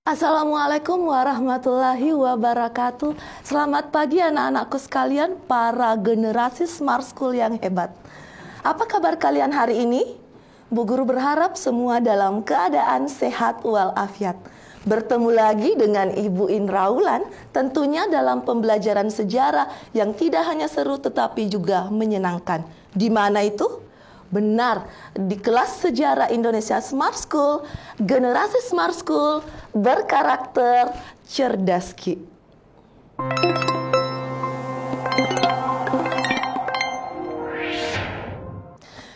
Assalamualaikum warahmatullahi wabarakatuh. Selamat pagi anak-anakku sekalian, para generasi Smart School yang hebat. Apa kabar kalian hari ini? Bu Guru berharap semua dalam keadaan sehat walafiat. Bertemu lagi dengan Ibu Indra Wulan, tentunya dalam pembelajaran sejarah yang tidak hanya seru tetapi juga menyenangkan. Di mana itu? Benar, di kelas sejarah Indonesia Smart School, generasi Smart School berkarakter cerdas Ki.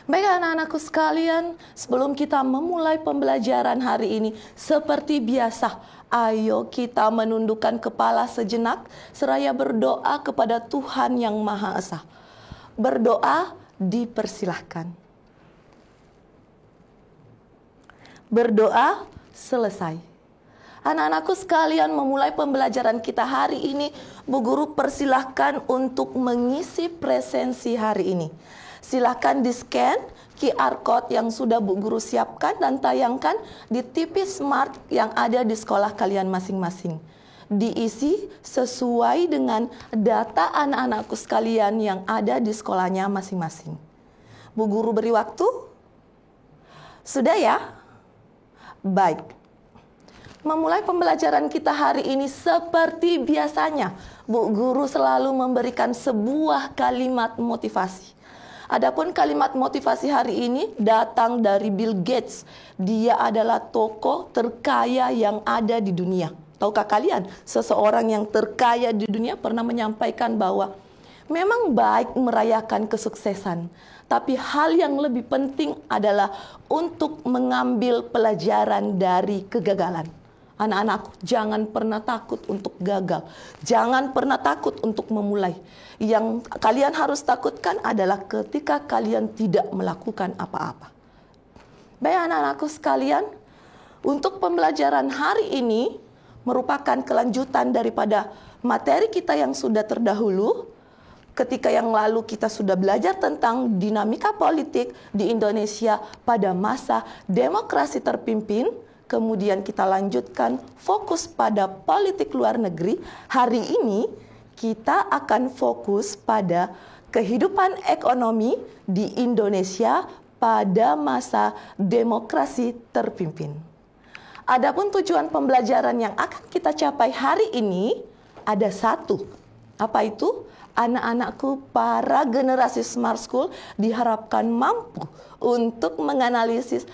Baik anak-anakku sekalian, sebelum kita memulai pembelajaran hari ini, seperti biasa, ayo kita menundukkan kepala sejenak, seraya berdoa kepada Tuhan Yang Maha Esa. Berdoa dipersilahkan. Berdoa selesai. Anak-anakku sekalian, memulai pembelajaran kita hari ini, Bu Guru persilahkan untuk mengisi presensi hari ini. Silahkan di-scan QR Code yang sudah Bu Guru siapkan dan tayangkan di TV Smart yang ada di sekolah kalian masing-masing. Diisi sesuai dengan data anak-anakku sekalian yang ada di sekolahnya masing-masing. Bu Guru beri waktu? Sudah ya? Baik. Memulai pembelajaran kita hari ini seperti biasanya, Bu Guru selalu memberikan sebuah kalimat motivasi. Adapun kalimat motivasi hari ini datang dari Bill Gates. Dia adalah tokoh terkaya yang ada di dunia. Tahukah kalian, seseorang yang terkaya di dunia pernah menyampaikan bahwa memang baik merayakan kesuksesan, tapi hal yang lebih penting adalah untuk mengambil pelajaran dari kegagalan. Anak-anakku, jangan pernah takut untuk gagal. Jangan pernah takut untuk memulai. Yang kalian harus takutkan adalah ketika kalian tidak melakukan apa-apa. Baik anak-anakku sekalian, untuk pembelajaran hari ini merupakan kelanjutan daripada materi kita yang sudah terdahulu. Ketika yang lalu kita sudah belajar tentang dinamika politik di Indonesia pada masa demokrasi terpimpin. Kemudian kita lanjutkan fokus pada politik luar negeri. Hari ini kita akan fokus pada kehidupan ekonomi di Indonesia pada masa demokrasi terpimpin. Adapun tujuan pembelajaran yang akan kita capai hari ini ada satu. Apa itu? Anak-anakku, para generasi Smart School diharapkan mampu untuk menganalisis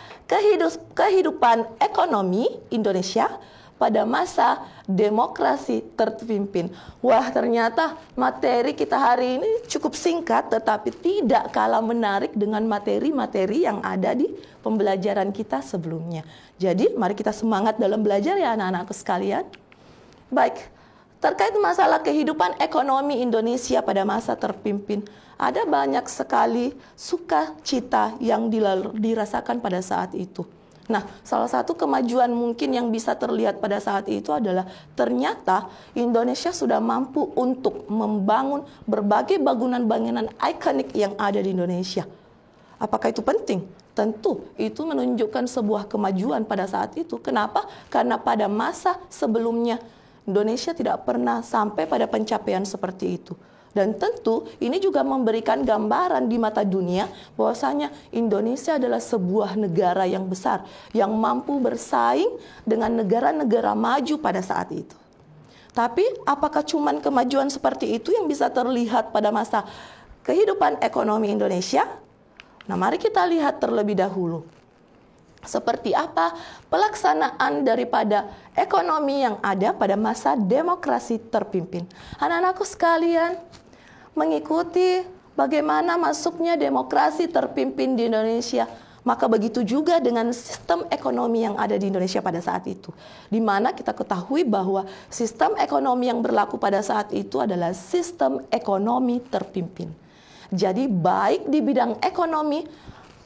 kehidupan ekonomi Indonesia pada masa demokrasi terpimpin. Wah, ternyata materi kita hari ini cukup singkat tetapi tidak kalah menarik dengan materi-materi yang ada di pembelajaran kita sebelumnya. Jadi, mari kita semangat dalam belajar ya anak-anakku sekalian. Baik. Terkait masalah kehidupan ekonomi Indonesia pada masa terpimpin, ada banyak sekali sukacita yang dirasakan pada saat itu. Nah, salah satu kemajuan mungkin yang bisa terlihat pada saat itu adalah ternyata Indonesia sudah mampu untuk membangun berbagai bangunan-bangunan ikonik yang ada di Indonesia. Apakah itu penting? Tentu, itu menunjukkan sebuah kemajuan pada saat itu. Kenapa? Karena pada masa sebelumnya Indonesia tidak pernah sampai pada pencapaian seperti itu. Dan tentu ini juga memberikan gambaran di mata dunia bahwasanya Indonesia adalah sebuah negara yang besar yang mampu bersaing dengan negara-negara maju pada saat itu. Tapi apakah cuman kemajuan seperti itu yang bisa terlihat pada masa kehidupan ekonomi Indonesia? Nah, mari kita lihat terlebih dahulu. Seperti apa pelaksanaan daripada ekonomi yang ada pada masa demokrasi terpimpin. Anak-anakku sekalian, mengikuti bagaimana masuknya demokrasi terpimpin di Indonesia, maka begitu juga dengan sistem ekonomi yang ada di Indonesia pada saat itu. Di mana kita ketahui bahwa sistem ekonomi yang berlaku pada saat itu adalah sistem ekonomi terpimpin. Jadi baik di bidang ekonomi,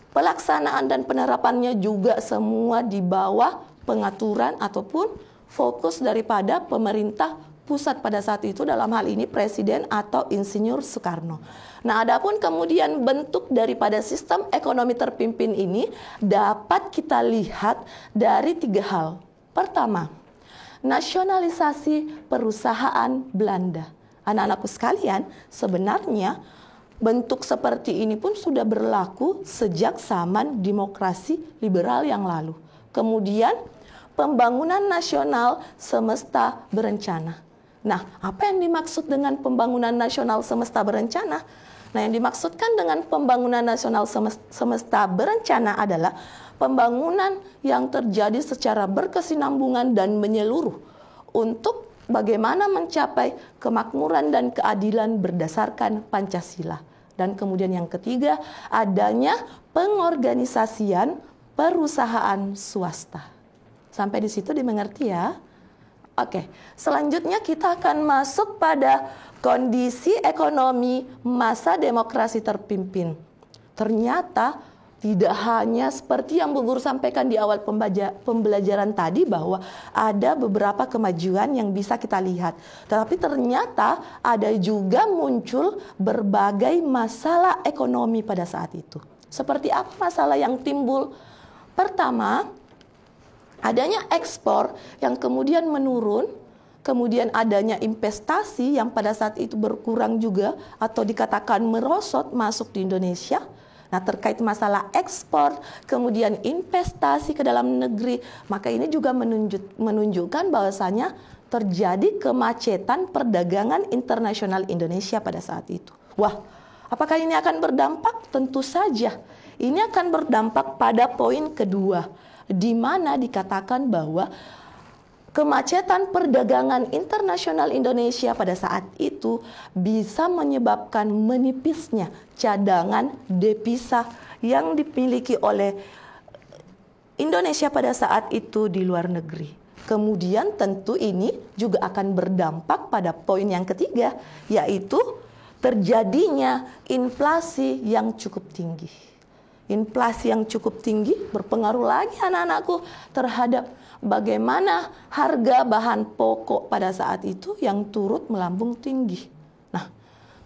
pelaksanaan dan penerapannya juga semua di bawah pengaturan ataupun fokus daripada pemerintah pusat pada saat itu, dalam hal ini Presiden atau Insinyur Soekarno. Nah, adapun kemudian bentuk daripada sistem ekonomi terpimpin ini dapat kita lihat dari 3 hal. Pertama, nasionalisasi perusahaan Belanda. Anak-anakku sekalian, sebenarnya bentuk seperti ini pun sudah berlaku sejak zaman demokrasi liberal yang lalu. Kemudian pembangunan nasional semesta berencana. Nah, apa yang dimaksud dengan pembangunan nasional semesta berencana? Nah, yang dimaksudkan dengan pembangunan nasional semesta berencana adalah pembangunan yang terjadi secara berkesinambungan dan menyeluruh untuk bagaimana mencapai kemakmuran dan keadilan berdasarkan Pancasila. Dan kemudian yang ketiga, adanya pengorganisasian perusahaan swasta. Sampai di situ dimengerti ya? Oke, selanjutnya kita akan masuk pada kondisi ekonomi masa demokrasi terpimpin. Ternyata tidak hanya seperti yang Bu Guru sampaikan di awal pembelajaran tadi bahwa ada beberapa kemajuan yang bisa kita lihat. Tetapi ternyata ada juga muncul berbagai masalah ekonomi pada saat itu. Seperti apa masalah yang timbul? Pertama, adanya ekspor yang kemudian menurun, kemudian adanya investasi yang pada saat itu berkurang juga atau dikatakan merosot masuk di Indonesia. Nah, terkait masalah ekspor, kemudian investasi ke dalam negeri, maka ini juga menunjukkan bahwasanya terjadi kemacetan perdagangan internasional Indonesia pada saat itu. Wah, apakah ini akan berdampak? Tentu saja. Ini akan berdampak pada poin kedua, di mana dikatakan bahwa kemacetan perdagangan internasional Indonesia pada saat itu bisa menyebabkan menipisnya cadangan devisa yang dimiliki oleh Indonesia pada saat itu di luar negeri. Kemudian tentu ini juga akan berdampak pada poin yang ketiga, yaitu terjadinya inflasi yang cukup tinggi. Inflasi yang cukup tinggi berpengaruh lagi anak-anakku terhadap bagaimana harga bahan pokok pada saat itu yang turut melambung tinggi. Nah,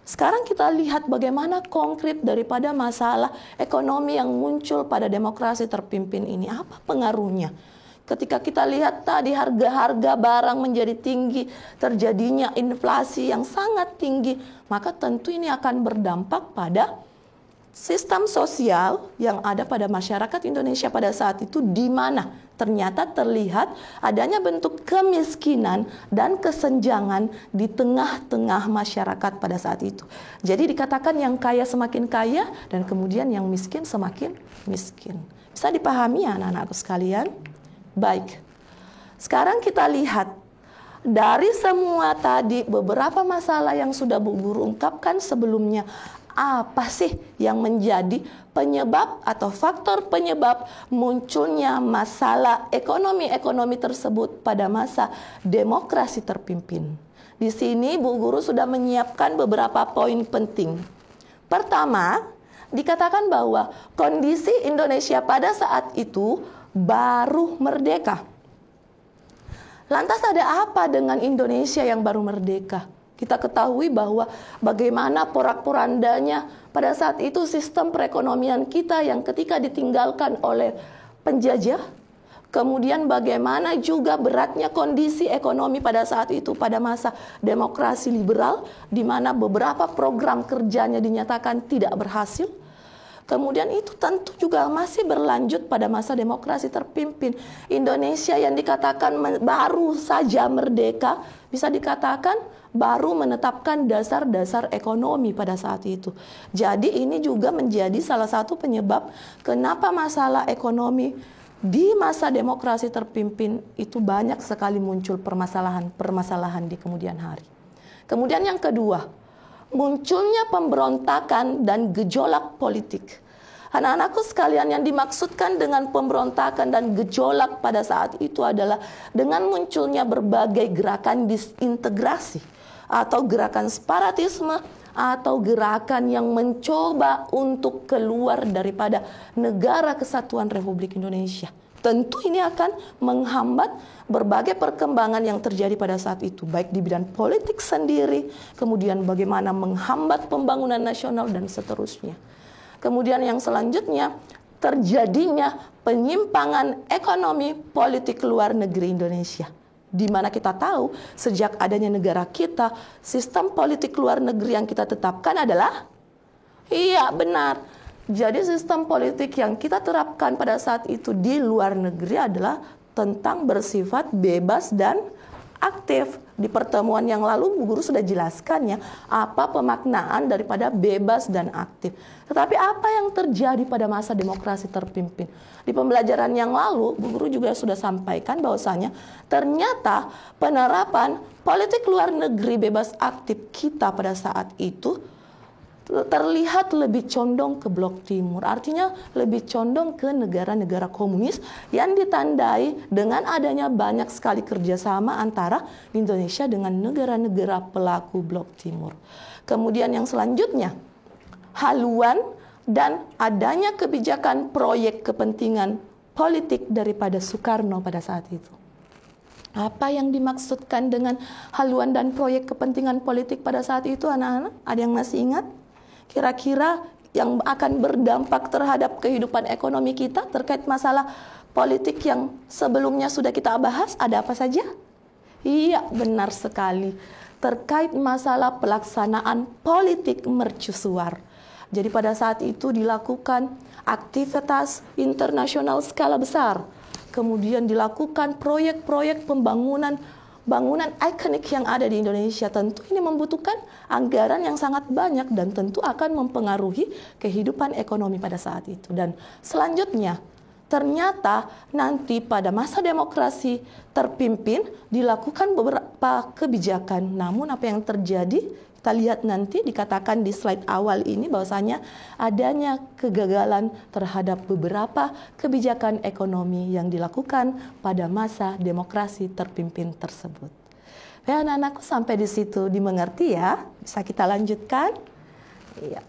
sekarang kita lihat bagaimana konkret daripada masalah ekonomi yang muncul pada demokrasi terpimpin ini. Apa pengaruhnya? Ketika kita lihat tadi harga-harga barang menjadi tinggi, terjadinya inflasi yang sangat tinggi, maka tentu ini akan berdampak pada sistem sosial yang ada pada masyarakat Indonesia pada saat itu, di mana ternyata terlihat adanya bentuk kemiskinan dan kesenjangan di tengah-tengah masyarakat pada saat itu. Jadi dikatakan yang kaya semakin kaya dan kemudian yang miskin semakin miskin. Bisa dipahami ya anak-anakku sekalian? Baik. Sekarang kita lihat dari semua tadi beberapa masalah yang sudah Bu Guru ungkapkan sebelumnya. Apa sih yang menjadi penyebab atau faktor penyebab munculnya masalah ekonomi tersebut pada masa demokrasi terpimpin? Di sini Bu Guru sudah menyiapkan beberapa poin penting. Pertama, dikatakan bahwa kondisi Indonesia pada saat itu baru merdeka. Lantas ada apa dengan Indonesia yang baru merdeka? Kita ketahui bahwa bagaimana porak-porandanya pada saat itu sistem perekonomian kita yang ketika ditinggalkan oleh penjajah. Kemudian bagaimana juga beratnya kondisi ekonomi pada saat itu pada masa demokrasi liberal, di mana beberapa program kerjanya dinyatakan tidak berhasil. Kemudian itu tentu juga masih berlanjut pada masa demokrasi terpimpin. Indonesia yang dikatakan baru saja merdeka, bisa dikatakan baru menetapkan dasar-dasar ekonomi pada saat itu. Jadi ini juga menjadi salah satu penyebab kenapa masalah ekonomi di masa demokrasi terpimpin itu banyak sekali muncul permasalahan di kemudian hari. Kemudian yang kedua, munculnya pemberontakan dan gejolak politik. Anak-anakku sekalian, yang dimaksudkan dengan pemberontakan dan gejolak pada saat itu adalah dengan munculnya berbagai gerakan disintegrasi atau gerakan separatisme atau gerakan yang mencoba untuk keluar daripada negara kesatuan Republik Indonesia. Tentu ini akan menghambat berbagai perkembangan yang terjadi pada saat itu, baik di bidang politik sendiri, kemudian bagaimana menghambat pembangunan nasional dan seterusnya. Kemudian yang selanjutnya, terjadinya penyimpangan ekonomi politik luar negeri Indonesia. di mana kita tahu sejak adanya negara kita, sistem politik luar negeri yang kita tetapkan adalah, iya benar. Jadi sistem politik yang kita terapkan pada saat itu di luar negeri adalah tentang bersifat bebas dan aktif. Di pertemuan yang lalu Bu Guru sudah jelaskan ya apa pemaknaan daripada bebas dan aktif. Tetapi apa yang terjadi pada masa demokrasi terpimpin? Di pembelajaran yang lalu Bu Guru juga sudah sampaikan bahwasanya ternyata penerapan politik luar negeri bebas aktif kita pada saat itu terlihat lebih condong ke blok timur, artinya lebih condong ke negara-negara komunis yang ditandai dengan adanya banyak sekali kerjasama antara Indonesia dengan negara-negara pelaku blok timur. Kemudian yang selanjutnya, haluan dan adanya kebijakan proyek kepentingan politik daripada Soekarno pada saat itu. Apa yang dimaksudkan dengan haluan dan proyek kepentingan politik pada saat itu, anak-anak? Ada yang masih ingat? Kira-kira yang akan berdampak terhadap kehidupan ekonomi kita terkait masalah politik yang sebelumnya sudah kita bahas, ada apa saja? Iya, benar sekali. Terkait masalah pelaksanaan politik mercusuar. Jadi pada saat itu dilakukan aktivitas internasional skala besar. Kemudian dilakukan proyek-proyek pembangunan ikonik yang ada di Indonesia. Tentu ini membutuhkan anggaran yang sangat banyak dan tentu akan mempengaruhi kehidupan ekonomi pada saat itu. Dan selanjutnya, ternyata nanti pada masa demokrasi terpimpin dilakukan beberapa kebijakan. Namun apa yang terjadi? Kita lihat nanti dikatakan di slide awal ini bahwasanya adanya kegagalan terhadap beberapa kebijakan ekonomi yang dilakukan pada masa demokrasi terpimpin tersebut. Ya, anak-anakku sampai di situ dimengerti ya? Bisa kita lanjutkan? Iya.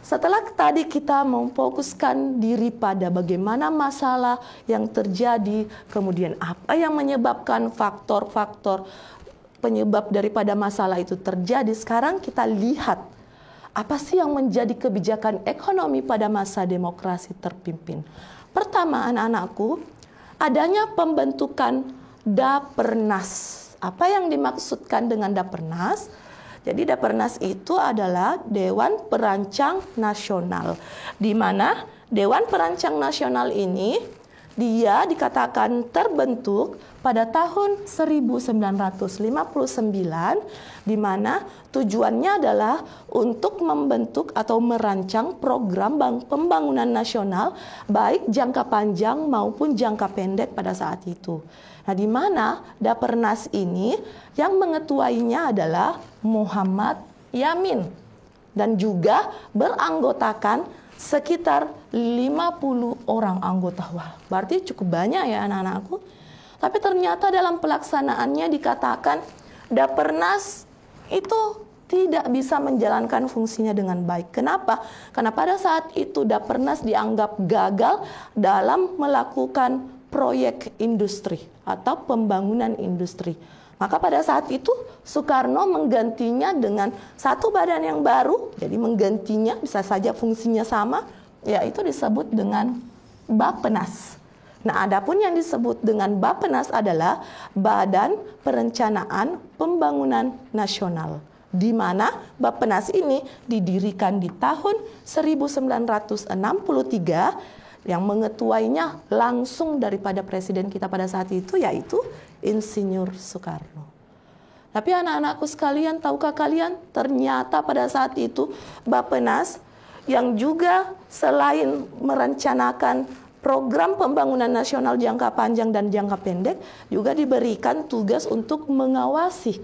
Setelah tadi kita memfokuskan diri pada bagaimana masalah yang terjadi, kemudian apa yang menyebabkan faktor-faktor penyebab daripada masalah itu terjadi, sekarang kita lihat apa sih yang menjadi kebijakan ekonomi pada masa demokrasi terpimpin. Pertama, anak-anakku, adanya pembentukan Dapernas. Apa yang dimaksudkan dengan Dapernas? Jadi Dapernas itu adalah Dewan Perancang Nasional, di mana Dewan Perancang Nasional ini dia dikatakan terbentuk pada tahun 1959, di mana tujuannya adalah untuk membentuk atau merancang program pembangunan nasional baik jangka panjang maupun jangka pendek pada saat itu. Nah, di mana Dapernas ini yang mengetuainya adalah Muhammad Yamin dan juga beranggotakan sekitar 50 orang anggota. Wah, berarti cukup banyak ya anak-anakku. Tapi ternyata dalam pelaksanaannya dikatakan Dapernas itu tidak bisa menjalankan fungsinya dengan baik. Kenapa? Karena pada saat itu Dapernas dianggap gagal dalam melakukan proyek industri atau pembangunan industri. Maka pada saat itu Soekarno menggantinya dengan satu badan yang baru, jadi menggantinya bisa saja fungsinya sama, yaitu disebut dengan Bappenas. Nah, adapun yang disebut dengan Bappenas adalah Badan Perencanaan Pembangunan Nasional, di mana Bappenas ini didirikan di tahun 1963 yang mengetuainya langsung daripada presiden kita pada saat itu, yaitu Insinyur Soekarno. Tapi anak-anakku sekalian, tahukah kalian ternyata pada saat itu Bappenas yang juga selain merencanakan program pembangunan nasional jangka panjang dan jangka pendek, juga diberikan tugas untuk mengawasi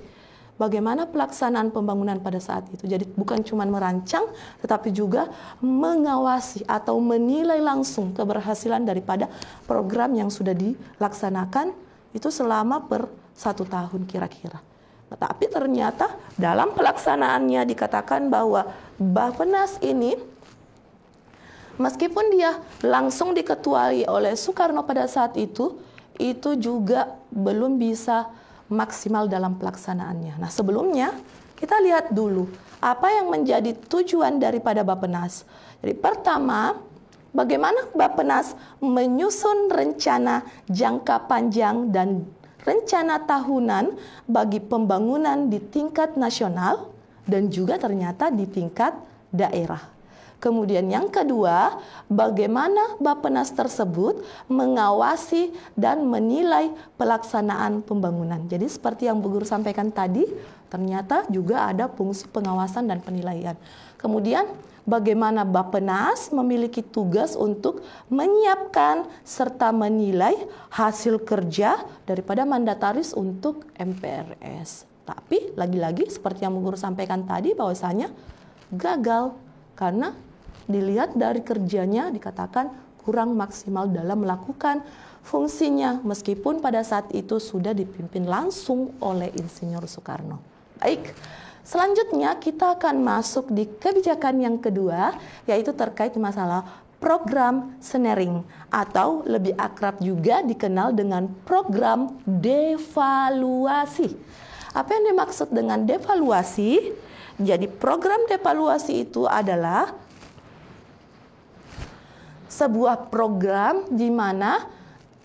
bagaimana pelaksanaan pembangunan pada saat itu. Jadi bukan cuma merancang, tetapi juga mengawasi atau menilai langsung keberhasilan daripada program yang sudah dilaksanakan itu selama per 1 tahun kira-kira. Tapi ternyata dalam pelaksanaannya dikatakan bahwa Bappenas ini meskipun dia langsung diketuai oleh Soekarno pada saat itu juga belum bisa maksimal dalam pelaksanaannya. Nah, sebelumnya kita lihat dulu apa yang menjadi tujuan daripada Bappenas. Jadi pertama, bagaimana Bappenas menyusun rencana jangka panjang dan rencana tahunan bagi pembangunan di tingkat nasional dan juga ternyata di tingkat daerah. Kemudian yang kedua, bagaimana Bappenas tersebut mengawasi dan menilai pelaksanaan pembangunan. Jadi seperti yang Bu Guru sampaikan tadi, ternyata juga ada fungsi pengawasan dan penilaian. Kemudian bagaimana Bappenas memiliki tugas untuk menyiapkan serta menilai hasil kerja daripada mandataris untuk MPRS. Tapi lagi-lagi seperti yang Bu Guru sampaikan tadi bahwasanya gagal karena dilihat dari kerjanya dikatakan kurang maksimal dalam melakukan fungsinya meskipun pada saat itu sudah dipimpin langsung oleh Insinyur Soekarno. Baik, selanjutnya kita akan masuk di kebijakan yang kedua, yaitu terkait masalah program Senering atau lebih akrab juga dikenal dengan program devaluasi. Apa yang dimaksud dengan devaluasi? Jadi program devaluasi itu adalah sebuah program di mana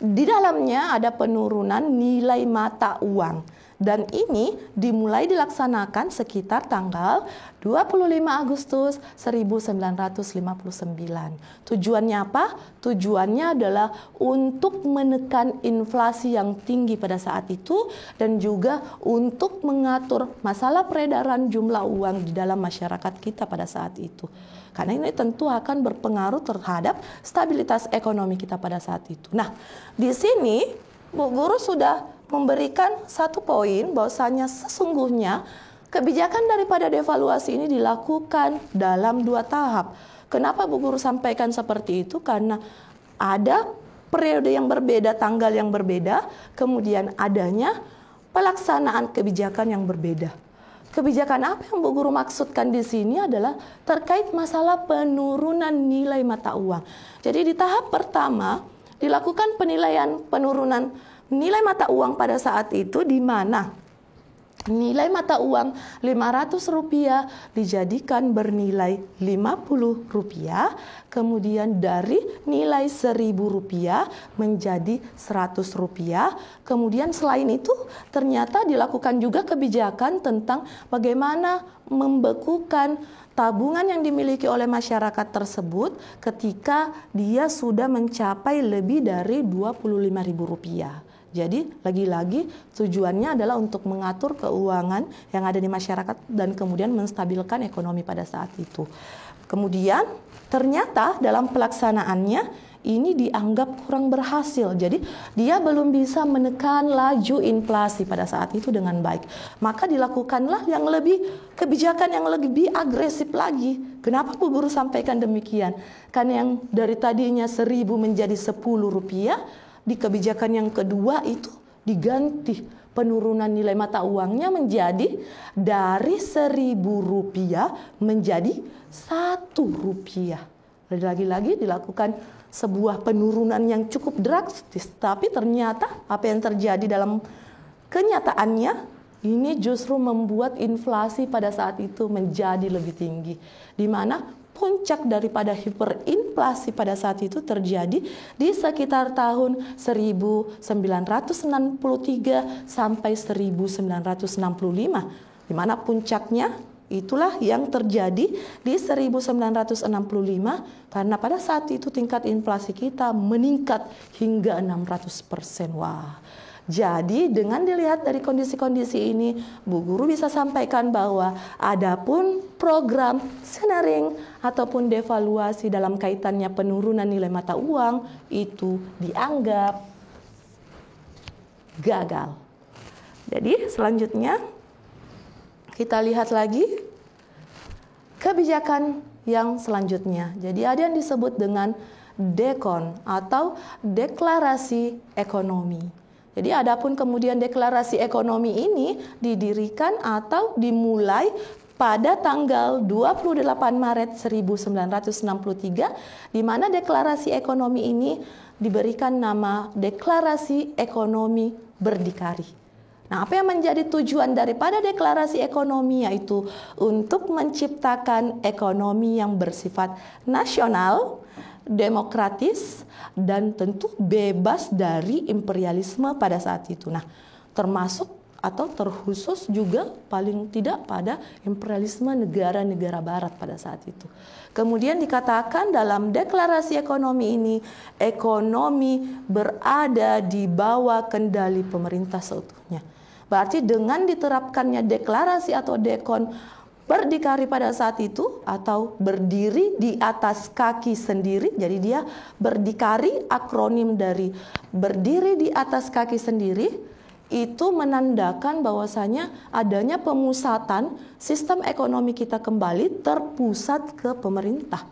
di dalamnya ada penurunan nilai mata uang. Dan ini dimulai dilaksanakan sekitar tanggal 25 Agustus 1959. Tujuannya apa? Tujuannya adalah untuk menekan inflasi yang tinggi pada saat itu dan juga untuk mengatur masalah peredaran jumlah uang di dalam masyarakat kita pada saat itu. Karena ini tentu akan berpengaruh terhadap stabilitas ekonomi kita pada saat itu. Nah, di sini Bu Guru sudah memberikan satu poin bahwasanya sesungguhnya kebijakan daripada devaluasi ini dilakukan dalam 2 tahap. Kenapa Bu Guru sampaikan seperti itu? Karena ada periode yang berbeda, tanggal yang berbeda, kemudian adanya pelaksanaan kebijakan yang berbeda. Kebijakan apa yang Bu Guru maksudkan di sini adalah terkait masalah penurunan nilai mata uang. Jadi di tahap pertama dilakukan penilaian penurunan nilai mata uang pada saat itu di mana nilai mata uang Rp500 dijadikan bernilai Rp50, kemudian dari nilai Rp1.000 menjadi Rp100. Kemudian selain itu ternyata dilakukan juga kebijakan tentang bagaimana membekukan tabungan yang dimiliki oleh masyarakat tersebut ketika dia sudah mencapai lebih dari Rp25.000. Jadi lagi-lagi tujuannya adalah untuk mengatur keuangan yang ada di masyarakat dan kemudian menstabilkan ekonomi pada saat itu. Kemudian ternyata dalam pelaksanaannya ini dianggap kurang berhasil. Jadi dia belum bisa menekan laju inflasi pada saat itu dengan baik. Maka dilakukanlah yang lebih kebijakan yang lebih agresif lagi. Kenapa Bu Guru sampaikan demikian? Karena yang dari tadinya Rp1.000 menjadi Rp10, di kebijakan yang kedua itu diganti penurunan nilai mata uangnya menjadi dari Rp1.000 menjadi Rp1. Lagi-lagi dilakukan sebuah penurunan yang cukup drastis, tapi ternyata apa yang terjadi dalam kenyataannya ini justru membuat inflasi pada saat itu menjadi lebih tinggi, di mana puncak daripada hiperinflasi pada saat itu terjadi di sekitar tahun 1963 sampai 1965, di mana puncaknya itulah yang terjadi di 1965 karena pada saat itu tingkat inflasi kita meningkat hingga 600%. Wah. Jadi dengan dilihat dari kondisi-kondisi ini, Bu Guru bisa sampaikan bahwa adapun program Senering ataupun devaluasi dalam kaitannya penurunan nilai mata uang itu dianggap gagal. Jadi selanjutnya kita lihat lagi kebijakan yang selanjutnya. Jadi ada yang disebut dengan DEKON atau Deklarasi Ekonomi. Jadi adapun kemudian deklarasi ekonomi ini didirikan atau dimulai pada tanggal 28 Maret 1963, di mana deklarasi ekonomi ini diberikan nama Deklarasi Ekonomi Berdikari. Nah, apa yang menjadi tujuan daripada deklarasi ekonomi yaitu untuk menciptakan ekonomi yang bersifat nasional demokratis, dan tentu bebas dari imperialisme pada saat itu. Nah, termasuk atau terkhusus juga paling tidak pada imperialisme negara-negara barat pada saat itu. Kemudian dikatakan dalam deklarasi ekonomi ini, ekonomi berada di bawah kendali pemerintah seutuhnya. Berarti dengan diterapkannya deklarasi atau dekon berdikari pada saat itu atau berdiri di atas kaki sendiri. Jadi dia berdikari, akronim dari berdiri di atas kaki sendiri, itu menandakan bahwasanya adanya pemusatan sistem ekonomi kita kembali terpusat ke pemerintah.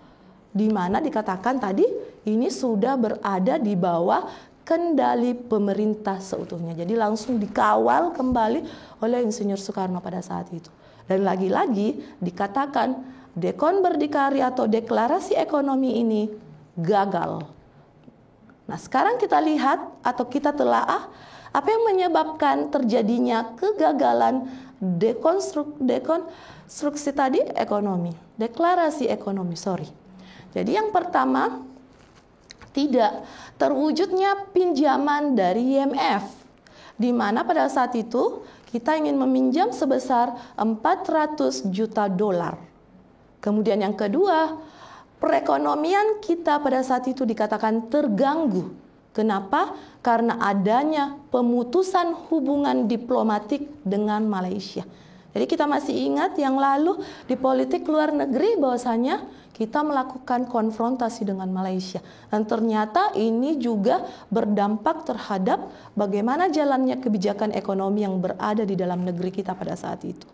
Di mana dikatakan tadi ini sudah berada di bawah kendali pemerintah seutuhnya. Jadi langsung dikawal kembali oleh Insinyur Soekarno pada saat itu. Dan lagi-lagi dikatakan dekon berdikari atau deklarasi ekonomi ini gagal. Nah, sekarang kita lihat atau kita telaah apa yang menyebabkan terjadinya kegagalan dekonstruksi tadi ekonomi, deklarasi ekonomi, Jadi yang pertama, tidak terwujudnya pinjaman dari IMF, di mana pada saat itu kita ingin meminjam sebesar 400 juta dolar. Kemudian yang kedua, perekonomian kita pada saat itu dikatakan terganggu. Kenapa? Karena adanya pemutusan hubungan diplomatik dengan Malaysia. Jadi kita masih ingat yang lalu di politik luar negeri bahwasanya kita melakukan konfrontasi dengan Malaysia. Dan ternyata ini juga berdampak terhadap bagaimana jalannya kebijakan ekonomi yang berada di dalam negeri kita pada saat itu.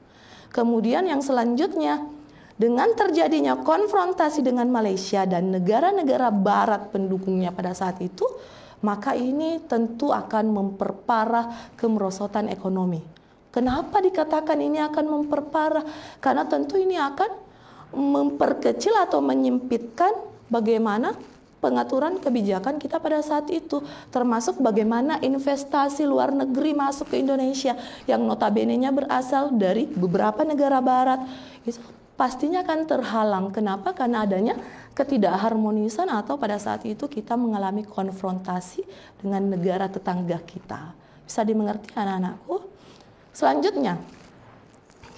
Kemudian yang selanjutnya, dengan terjadinya konfrontasi dengan Malaysia dan negara-negara barat pendukungnya pada saat itu, maka ini tentu akan memperparah kemerosotan ekonomi. Kenapa dikatakan ini akan memperparah? Karena tentu ini akan memperkecil atau menyempitkan bagaimana pengaturan kebijakan kita pada saat itu, termasuk bagaimana investasi luar negeri masuk ke Indonesia yang notabene-nya berasal dari beberapa negara barat. Itu pastinya akan terhalang. Kenapa? Karena adanya ketidakharmonisan atau pada saat itu kita mengalami konfrontasi dengan negara tetangga kita. Bisa dimengerti anak-anakku? Selanjutnya,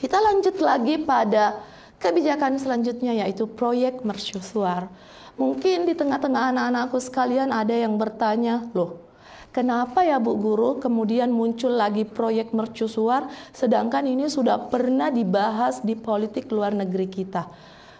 kita lanjut lagi pada kebijakan selanjutnya, yaitu proyek mercusuar. Mungkin di tengah-tengah anak-anakku sekalian ada yang bertanya, loh, kenapa ya Bu Guru kemudian muncul lagi proyek mercusuar sedangkan ini sudah pernah dibahas di politik luar negeri kita?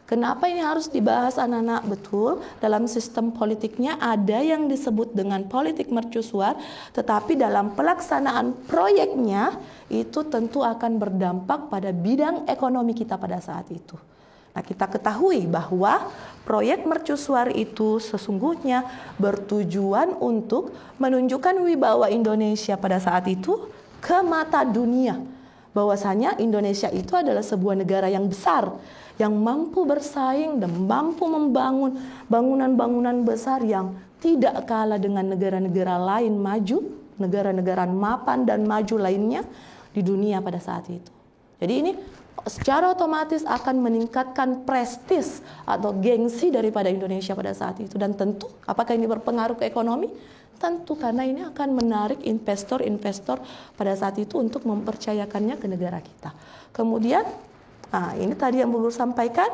Kenapa ini harus dibahas anak-anak? Betul, dalam sistem politiknya ada yang disebut dengan politik mercusuar, tetapi dalam pelaksanaan proyeknya itu tentu akan berdampak pada bidang ekonomi kita pada saat itu. Nah, kita ketahui bahwa proyek mercusuar itu sesungguhnya bertujuan untuk menunjukkan wibawa Indonesia pada saat itu ke mata dunia. Bahwasanya Indonesia itu adalah sebuah negara yang besar, yang mampu bersaing dan mampu membangun bangunan-bangunan besar yang tidak kalah dengan negara-negara lain maju, negara-negara mapan dan maju lainnya di dunia pada saat itu. Jadi ini secara otomatis akan meningkatkan prestis atau gengsi daripada Indonesia pada saat itu. Dan tentu apakah ini berpengaruh ke ekonomi? Tentu, karena ini akan menarik investor-investor pada saat itu untuk mempercayakannya ke negara kita. Kemudian, ini tadi yang Bu Guru sampaikan,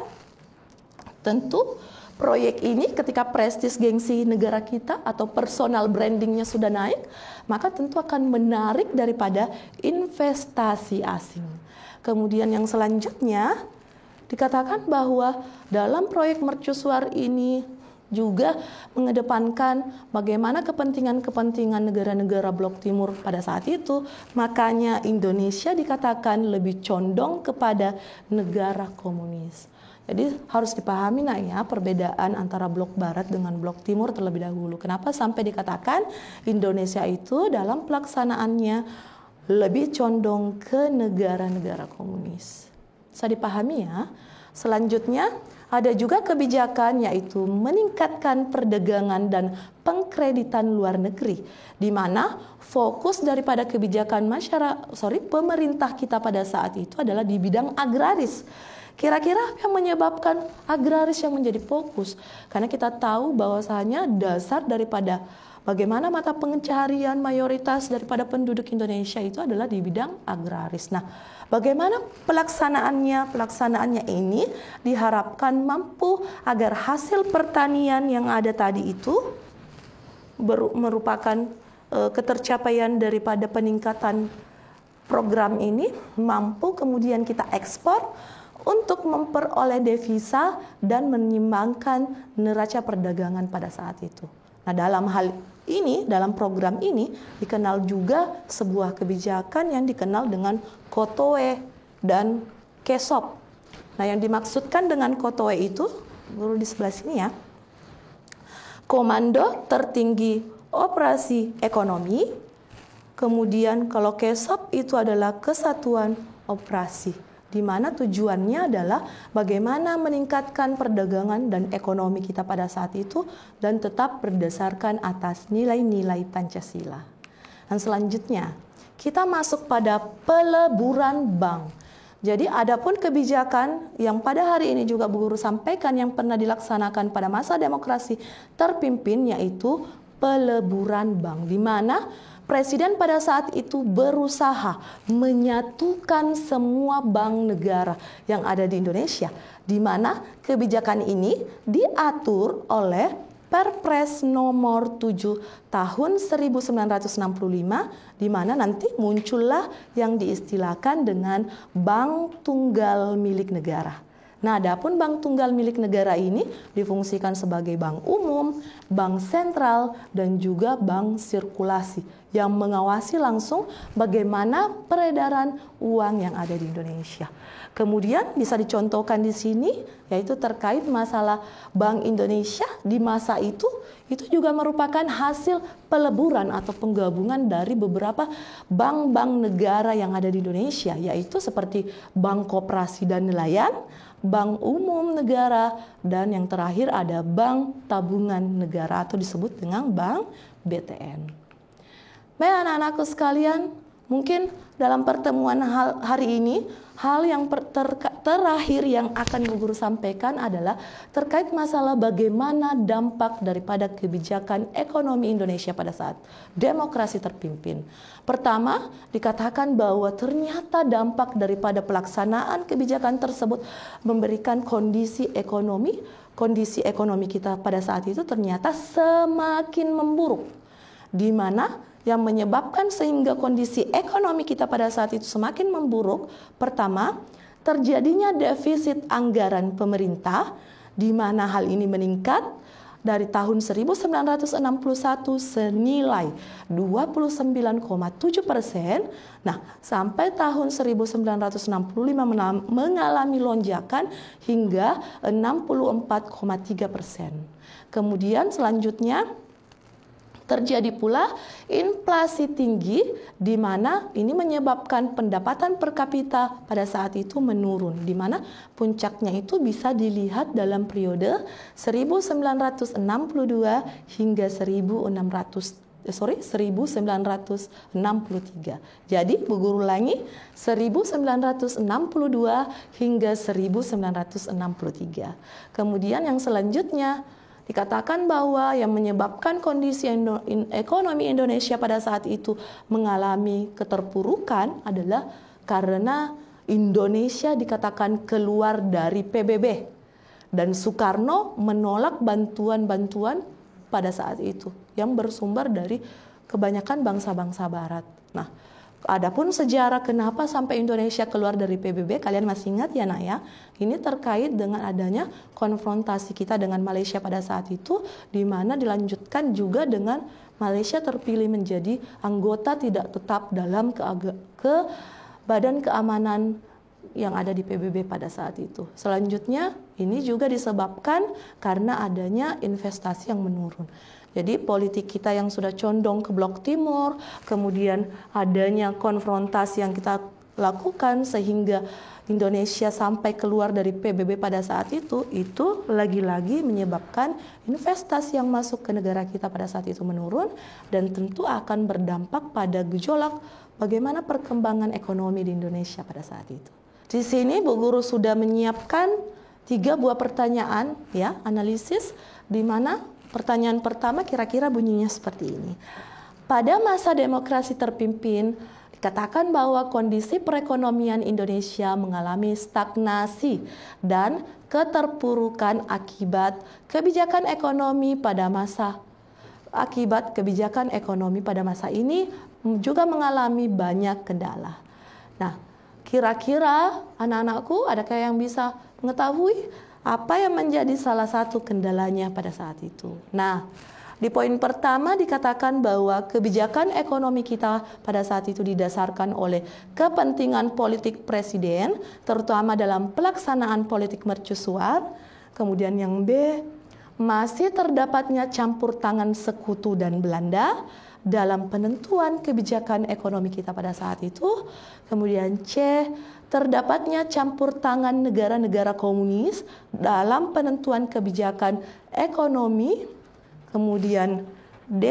tentu proyek ini ketika prestis gengsi negara kita atau personal brandingnya sudah naik, maka tentu akan menarik daripada investasi asing. Kemudian yang selanjutnya dikatakan bahwa dalam proyek mercusuar ini juga mengedepankan bagaimana kepentingan-kepentingan negara-negara Blok Timur pada saat itu. Makanya Indonesia dikatakan lebih condong kepada negara komunis. Jadi harus dipahami ya perbedaan antara Blok Barat dengan Blok Timur terlebih dahulu. Kenapa sampai dikatakan Indonesia itu dalam pelaksanaannya lebih condong ke negara-negara komunis. Bisa dipahami ya. Selanjutnya ada juga kebijakan yaitu meningkatkan perdagangan dan pengkreditan luar negeri, di mana fokus daripada kebijakan pemerintah kita pada saat itu adalah di bidang agraris, Kira-kira apa yang menyebabkan agraris yang menjadi fokus? Karena kita tahu bahwasanya dasar daripada bagaimana mata pencaharian mayoritas daripada penduduk Indonesia itu adalah di bidang agraris. Nah, bagaimana pelaksanaannya? Pelaksanaannya ini diharapkan mampu agar hasil pertanian yang ada tadi itu merupakan ketercapaian daripada peningkatan program ini, mampu kemudian kita ekspor untuk memperoleh devisa dan menyimbangkan neraca perdagangan pada saat itu. Nah, dalam hal ini, dalam program ini dikenal juga sebuah kebijakan yang dikenal dengan KOTOE dan KESOP. Nah, yang dimaksudkan dengan KOTOE itu, guru di sebelah sini ya, Komando Tertinggi Operasi Ekonomi. Kemudian kalau KESOP itu adalah Kesatuan Operasi, di mana tujuannya adalah bagaimana meningkatkan perdagangan dan ekonomi kita pada saat itu dan tetap berdasarkan atas nilai-nilai Pancasila. Dan selanjutnya, kita masuk pada peleburan bank. Jadi adapun kebijakan yang pada hari ini juga Bu Guru sampaikan yang pernah dilaksanakan pada masa demokrasi terpimpin, yaitu peleburan bank, di mana Presiden pada saat itu berusaha menyatukan semua bank negara yang ada di Indonesia, di mana kebijakan ini diatur oleh Perpres nomor 7 tahun 1965, di mana nanti muncullah yang diistilahkan dengan Bank Tunggal Milik Negara. Nah, adapun bank tunggal milik negara ini difungsikan sebagai bank umum, bank sentral, dan juga bank sirkulasi yang mengawasi langsung bagaimana peredaran uang yang ada di Indonesia. Kemudian bisa dicontohkan di sini, yaitu terkait masalah Bank Indonesia di masa itu juga merupakan hasil peleburan atau penggabungan dari beberapa bank-bank negara yang ada di Indonesia, yaitu seperti Bank Koperasi dan Nelayan, Bank Umum Negara, dan yang terakhir ada Bank Tabungan Negara atau disebut dengan Bank BTN. Baik anak-anakku sekalian, mungkin dalam pertemuan hari ini, hal yang terakhir yang akan Bu Guru sampaikan adalah terkait masalah bagaimana dampak daripada kebijakan ekonomi Indonesia pada saat demokrasi terpimpin. Pertama, dikatakan bahwa ternyata dampak daripada pelaksanaan kebijakan tersebut memberikan kondisi ekonomi kita pada saat itu ternyata semakin memburuk, di mana yang menyebabkan sehingga kondisi ekonomi kita pada saat itu semakin memburuk. Pertama, terjadinya defisit anggaran pemerintah, di mana hal ini meningkat dari tahun 1961 senilai 29,7%. Nah, sampai tahun 1965 mengalami lonjakan hingga 64,3%. Kemudian selanjutnya terjadi pula inflasi tinggi, di mana ini menyebabkan pendapatan per kapita pada saat itu menurun, di mana puncaknya itu bisa dilihat dalam periode 1962 hingga 1963. Jadi Bu Guru ulangi, 1962 hingga 1963. Kemudian yang selanjutnya dikatakan bahwa yang menyebabkan kondisi ekonomi Indonesia pada saat itu mengalami keterpurukan adalah karena Indonesia dikatakan keluar dari PBB dan Soekarno menolak bantuan-bantuan pada saat itu yang bersumber dari kebanyakan bangsa-bangsa barat. Nah, adapun sejarah kenapa sampai Indonesia keluar dari PBB, kalian masih ingat ya nak ya? Ini terkait dengan adanya konfrontasi kita dengan Malaysia pada saat itu, di mana dilanjutkan juga dengan Malaysia terpilih menjadi anggota tidak tetap dalam ke Badan Keamanan yang ada di PBB pada saat itu. Selanjutnya, ini juga disebabkan karena adanya investasi yang menurun. Jadi politik kita yang sudah condong ke blok timur, kemudian adanya konfrontasi yang kita lakukan sehingga Indonesia sampai keluar dari PBB pada saat itu lagi-lagi menyebabkan investasi yang masuk ke negara kita pada saat itu menurun, dan tentu akan berdampak pada gejolak bagaimana perkembangan ekonomi di Indonesia pada saat itu. Di sini Bu Guru sudah menyiapkan 3 buah pertanyaan ya, analisis, di mana pertanyaan pertama kira-kira bunyinya seperti ini. Pada masa demokrasi terpimpin, dikatakan bahwa kondisi perekonomian Indonesia mengalami stagnasi dan keterpurukan akibat kebijakan ekonomi pada masa ini juga mengalami banyak kendala. Nah, kira-kira anak-anakku adakah yang bisa mengetahui apa yang menjadi salah satu kendalanya pada saat itu? Nah, di poin pertama dikatakan bahwa kebijakan ekonomi kita pada saat itu didasarkan oleh kepentingan politik presiden, terutama dalam pelaksanaan politik mercusuar. Kemudian yang B, masih terdapatnya campur tangan sekutu dan Belanda dalam penentuan kebijakan ekonomi kita pada saat itu. Kemudian C, terdapatnya campur tangan negara-negara komunis dalam penentuan kebijakan ekonomi. Kemudian D,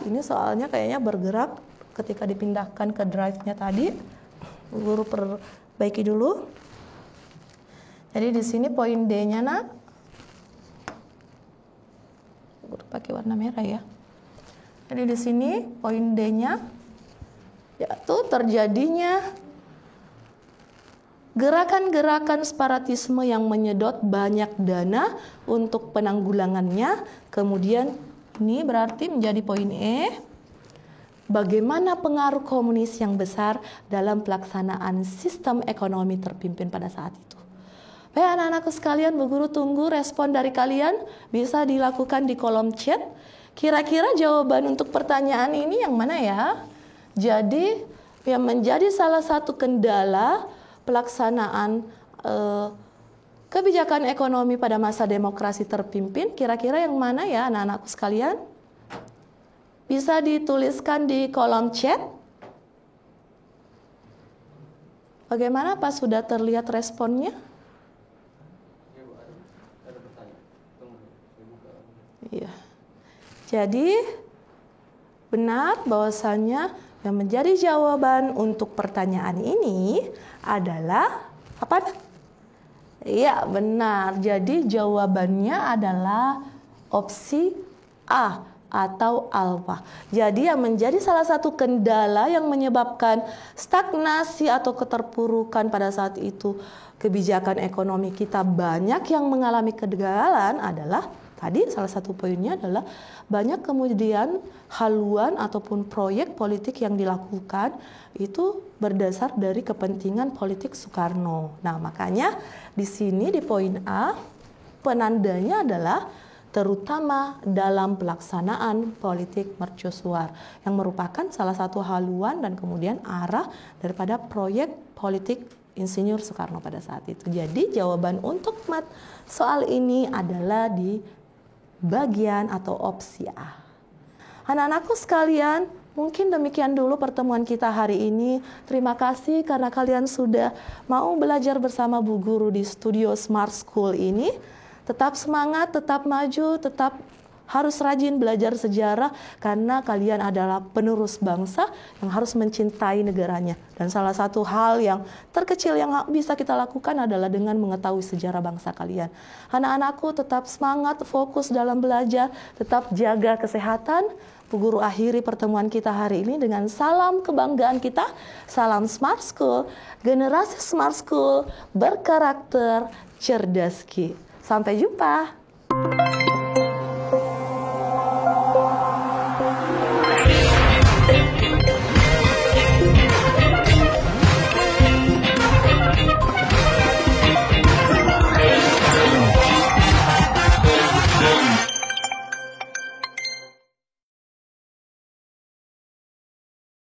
ini soalnya kayaknya bergerak ketika dipindahkan ke drive-nya tadi. Guru perbaiki dulu. Jadi di sini poin D-nya nak. Guru pakai warna merah ya. Jadi di sini poin D-nya yaitu terjadinya gerakan-gerakan separatisme yang menyedot banyak dana untuk penanggulangannya. Kemudian ini berarti menjadi poin E. Bagaimana pengaruh komunis yang besar dalam pelaksanaan sistem ekonomi terpimpin pada saat itu. Baik anak-anakku sekalian, Bu Guru tunggu respon dari kalian. Bisa dilakukan di kolom chat. Kira-kira jawaban untuk pertanyaan ini yang mana ya? Jadi yang menjadi salah satu kendala pelaksanaan kebijakan ekonomi pada masa demokrasi terpimpin, kira-kira yang mana ya anak-anakku sekalian? Bisa dituliskan di kolom chat. Bagaimana Pak, sudah terlihat responnya? Iya. Jadi benar bahwasanya yang menjadi jawaban untuk pertanyaan ini adalah apa? Iya, benar. Jadi jawabannya adalah opsi A atau alfa. Jadi yang menjadi salah satu kendala yang menyebabkan stagnasi atau keterpurukan pada saat itu kebijakan ekonomi kita banyak yang mengalami kegagalan adalah tadi salah satu poinnya adalah banyak kemudian haluan ataupun proyek politik yang dilakukan itu berdasar dari kepentingan politik Soekarno. Nah, makanya di sini di poin A penandanya adalah terutama dalam pelaksanaan politik mercusuar yang merupakan salah satu haluan dan kemudian arah daripada proyek politik Insinyur Soekarno pada saat itu. Jadi jawaban untuk soal ini adalah di bagian atau opsi A. Anak-anakku sekalian, mungkin demikian dulu pertemuan kita hari ini. Terima kasih karena kalian sudah mau belajar bersama Bu Guru di studio Smart School ini. Tetap semangat, tetap maju, tetap harus rajin belajar sejarah karena kalian adalah penerus bangsa yang harus mencintai negaranya. Dan salah satu hal yang terkecil yang bisa kita lakukan adalah dengan mengetahui sejarah bangsa kalian. Anak-anakku tetap semangat, fokus dalam belajar, tetap jaga kesehatan. Bu Guru akhiri pertemuan kita hari ini dengan salam kebanggaan kita, salam Smart School, generasi Smart School berkarakter cerdas. Sampai jumpa.